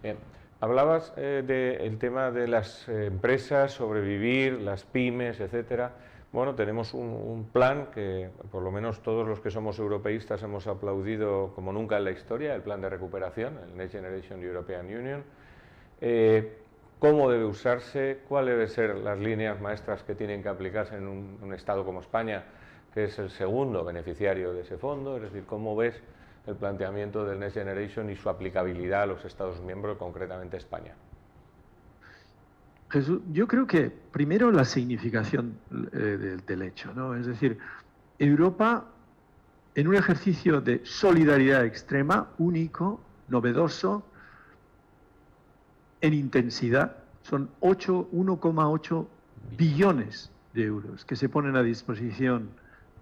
Bien. Hablabas del tema de las empresas, sobrevivir, las pymes, etcétera. Bueno, tenemos un plan que por lo menos todos los que somos europeístas hemos aplaudido como nunca en la historia, el plan de recuperación, el Next Generation European Union. ¿Cómo debe usarse? ¿Cuáles deben ser las líneas maestras que tienen que aplicarse en un Estado como España, que es el segundo beneficiario de ese fondo? Es decir, ¿cómo ves el planteamiento del Next Generation y su aplicabilidad a los Estados miembros, concretamente España? Jesús, yo creo que primero la significación del hecho, ¿no? Es decir, Europa, en un ejercicio de solidaridad extrema, único, novedoso, en intensidad, son 1,8 billones de euros que se ponen a disposición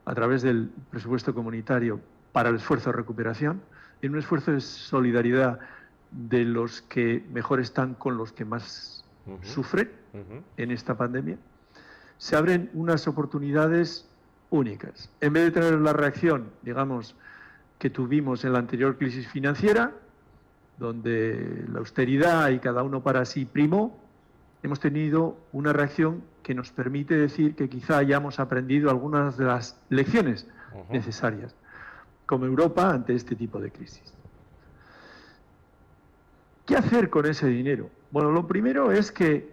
a través del presupuesto comunitario para el esfuerzo de recuperación, en un esfuerzo de solidaridad de los que mejor están con los que más sufren en esta pandemia. Se abren unas oportunidades únicas. En vez de tener la reacción, digamos, que tuvimos en la anterior crisis financiera, donde la austeridad y cada uno para sí primó, hemos tenido una reacción que nos permite decir que quizá hayamos aprendido algunas de las lecciones necesarias como Europa ante este tipo de crisis. ¿Qué hacer con ese dinero? Bueno, lo primero es que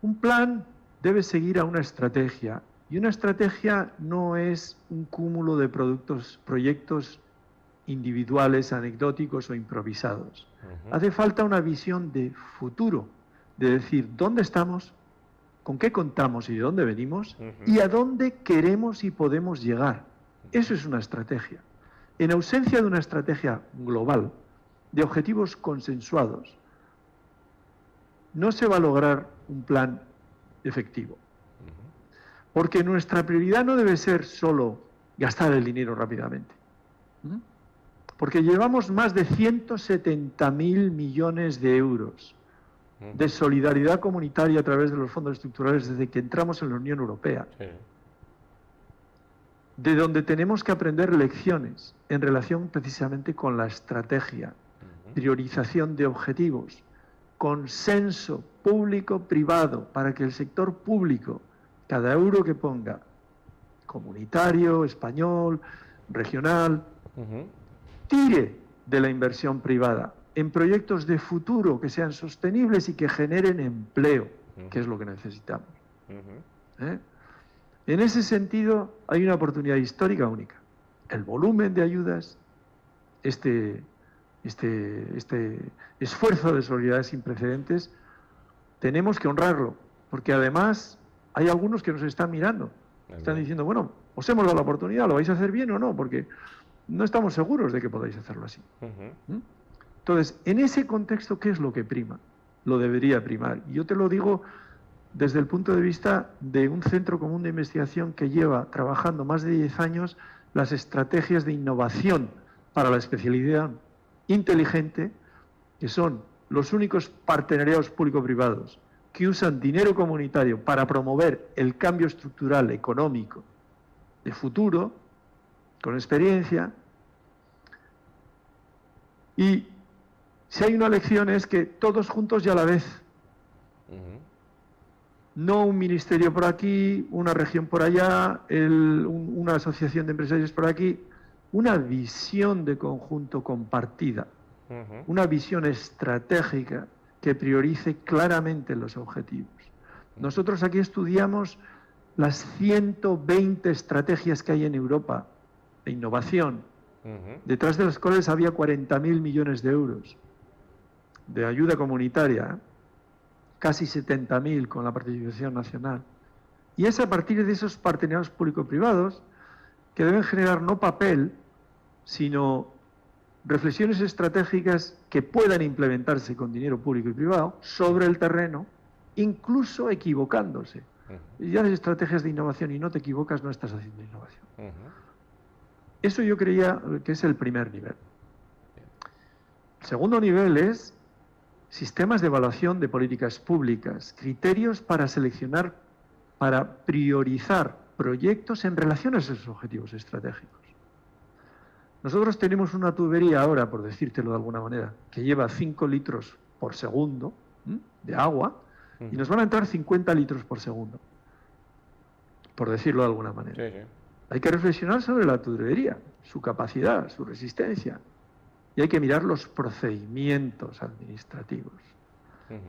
un plan debe seguir a una estrategia, y una estrategia no es un cúmulo de proyectos individuales, anecdóticos o improvisados. Hace falta una visión de futuro, de decir dónde estamos, con qué contamos y de dónde venimos, y a dónde queremos y podemos llegar. Eso es una estrategia. En ausencia de una estrategia global, de objetivos consensuados, no se va a lograr un plan efectivo. Porque nuestra prioridad no debe ser solo gastar el dinero rápidamente. Porque llevamos más de 170.000 millones de euros de solidaridad comunitaria a través de los fondos estructurales desde que entramos en la Unión Europea. Sí. De donde tenemos que aprender lecciones en relación precisamente con la estrategia, priorización de objetivos, consenso público-privado para que el sector público, cada euro que ponga, comunitario, español, regional, tire de la inversión privada en proyectos de futuro que sean sostenibles y que generen empleo, que es lo que necesitamos. En ese sentido, hay una oportunidad histórica única. El volumen de ayudas, este esfuerzo de solidaridad sin precedentes, tenemos que honrarlo, porque además hay algunos que nos están mirando. Están diciendo, bueno, os hemos dado la oportunidad, ¿lo vais a hacer bien o no? Porque no estamos seguros de que podáis hacerlo así. Entonces, en ese contexto, ¿qué es lo que prima? Lo debería primar. Y yo te lo digo desde el punto de vista de un centro común de investigación que lleva trabajando más de 10 años las estrategias de innovación para la especialidad inteligente, que son los únicos partenariados público-privados que usan dinero comunitario para promover el cambio estructural económico de futuro, con experiencia. Y si hay una lección es que todos juntos y a la vez. No un ministerio por aquí, una región por allá, una asociación de empresarios por aquí. Una visión de conjunto compartida. Una visión estratégica que priorice claramente los objetivos. Nosotros aquí estudiamos las 120 estrategias que hay en Europa de innovación, detrás de las cuales había 40.000 millones de euros de ayuda comunitaria, casi 70.000 con la participación nacional. Y es a partir de esos partenariados público-privados que deben generar no papel, sino reflexiones estratégicas que puedan implementarse con dinero público y privado sobre el terreno, incluso equivocándose. Y haces estrategias de innovación y no te equivocas, no estás haciendo innovación. Eso yo creía que es el primer nivel. El segundo nivel es sistemas de evaluación de políticas públicas, criterios para seleccionar, para priorizar proyectos en relación a esos objetivos estratégicos. Nosotros tenemos una tubería ahora, por decírtelo de alguna manera, que lleva 5 litros por segundo de agua y nos van a entrar 50 litros por segundo, por decirlo de alguna manera. Sí, sí. Hay que reflexionar sobre la tubería, su capacidad, su resistencia, y hay que mirar los procedimientos administrativos.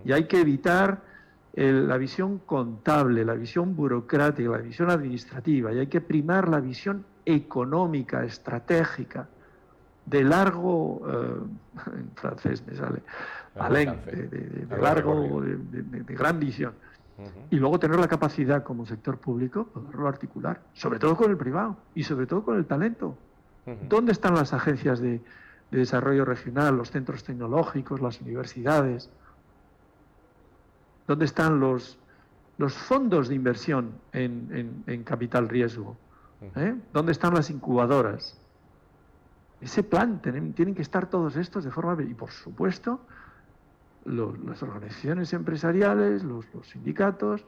Y hay que evitar la visión contable, la visión burocrática, la visión administrativa, y hay que primar la visión económica, estratégica, de largo, en francés me sale, de largo, de gran visión. Y luego tener la capacidad como sector público, poderlo articular, sobre todo con el privado y sobre todo con el talento. ¿Dónde están las agencias de desarrollo regional, los centros tecnológicos, las universidades? ¿Dónde están los fondos de inversión en capital riesgo? ¿Dónde están las incubadoras? Ese plan, tienen que estar todos estos de forma... Y por supuesto, las organizaciones empresariales, los sindicatos,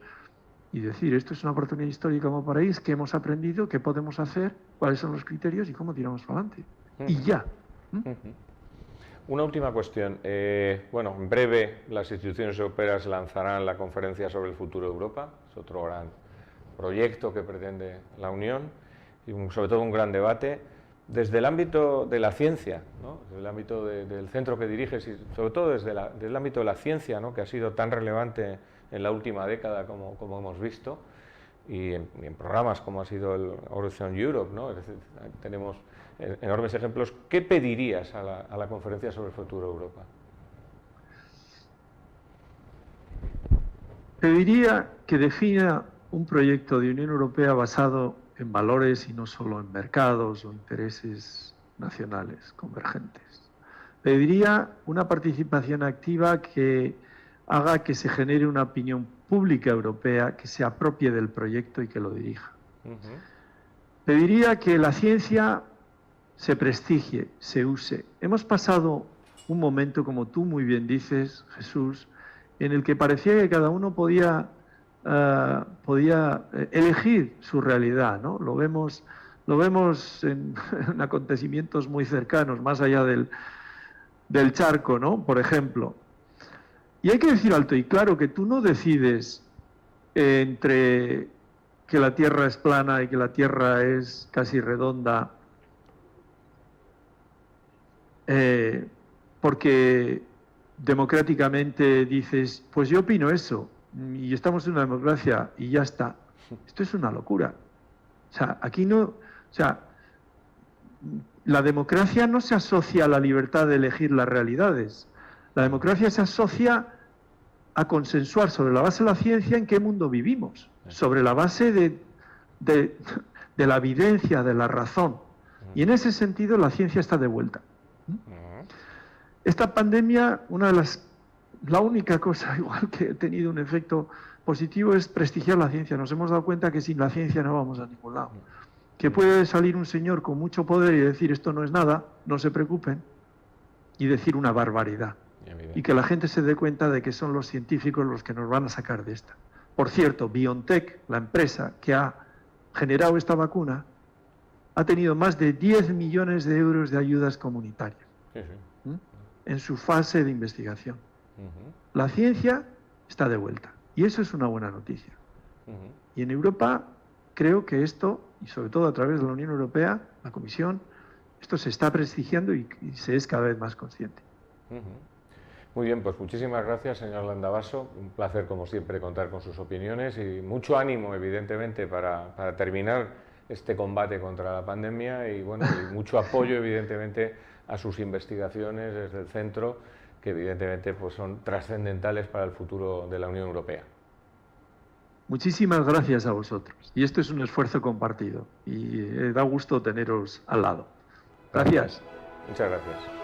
y decir, esto es una oportunidad histórica como país, qué hemos aprendido, qué podemos hacer, cuáles son los criterios y cómo tiramos para adelante. Y ya. Una última cuestión. Bueno, en breve las instituciones europeas lanzarán la conferencia sobre el futuro de Europa. Es otro gran proyecto que pretende la Unión y sobre todo un gran debate. Desde el ámbito de la ciencia, ¿no? Desde el ámbito del centro que diriges y sobre todo desde el ámbito de la ciencia, ¿no? Que ha sido tan relevante en la última década como hemos visto, y en programas como ha sido el Horizon Europe, ¿no? Es decir, tenemos enormes ejemplos. ¿Qué pedirías a la conferencia sobre el futuro de Europa? Pediría que defina un proyecto de Unión Europea basado en valores y no solo en mercados o intereses nacionales convergentes. Pediría una participación activa que haga que se genere una opinión pública europea que se apropie del proyecto y que lo dirija. Pediría que la ciencia se prestigie, se use. Hemos pasado un momento, como tú muy bien dices, Jesús, en el que parecía que cada uno podía elegir su realidad, ¿no? Lo vemos en acontecimientos muy cercanos, más allá del charco, ¿no? Por ejemplo. Y hay que decir alto y claro que tú no decides entre que la Tierra es plana y que la Tierra es casi redonda, porque democráticamente dices, pues yo opino eso, y estamos en una democracia y ya está. Esto es una locura. O sea, aquí no... O sea, la democracia no se asocia a la libertad de elegir las realidades. La democracia se asocia a consensuar sobre la base de la ciencia en qué mundo vivimos, sobre la base de la evidencia, de la razón. Y en ese sentido la ciencia está de vuelta. Esta pandemia, la única cosa igual que ha tenido un efecto positivo es prestigiar la ciencia. Nos hemos dado cuenta que sin la ciencia no vamos a ningún lado. Que puede salir un señor con mucho poder y decir esto no es nada, no se preocupen, y decir una barbaridad. Y que la gente se dé cuenta de que son los científicos los que nos van a sacar de esta. Por cierto, BioNTech, la empresa que ha generado esta vacuna, ha tenido más de 10 millones de euros de ayudas comunitarias en su fase de investigación. La ciencia está de vuelta y eso es una buena noticia. Y en Europa creo que esto, y sobre todo a través de la Unión Europea, la Comisión, esto se está prestigiando y se es cada vez más consciente. Muy bien, pues muchísimas gracias, señor Landavaso. Un placer, como siempre, contar con sus opiniones y mucho ánimo, evidentemente, para terminar este combate contra la pandemia y, bueno, y mucho apoyo, evidentemente, a sus investigaciones desde el centro, que evidentemente pues, son trascendentales para el futuro de la Unión Europea. Muchísimas gracias a vosotros. Y esto es un esfuerzo compartido y da gusto teneros al lado. Gracias. Muchas gracias.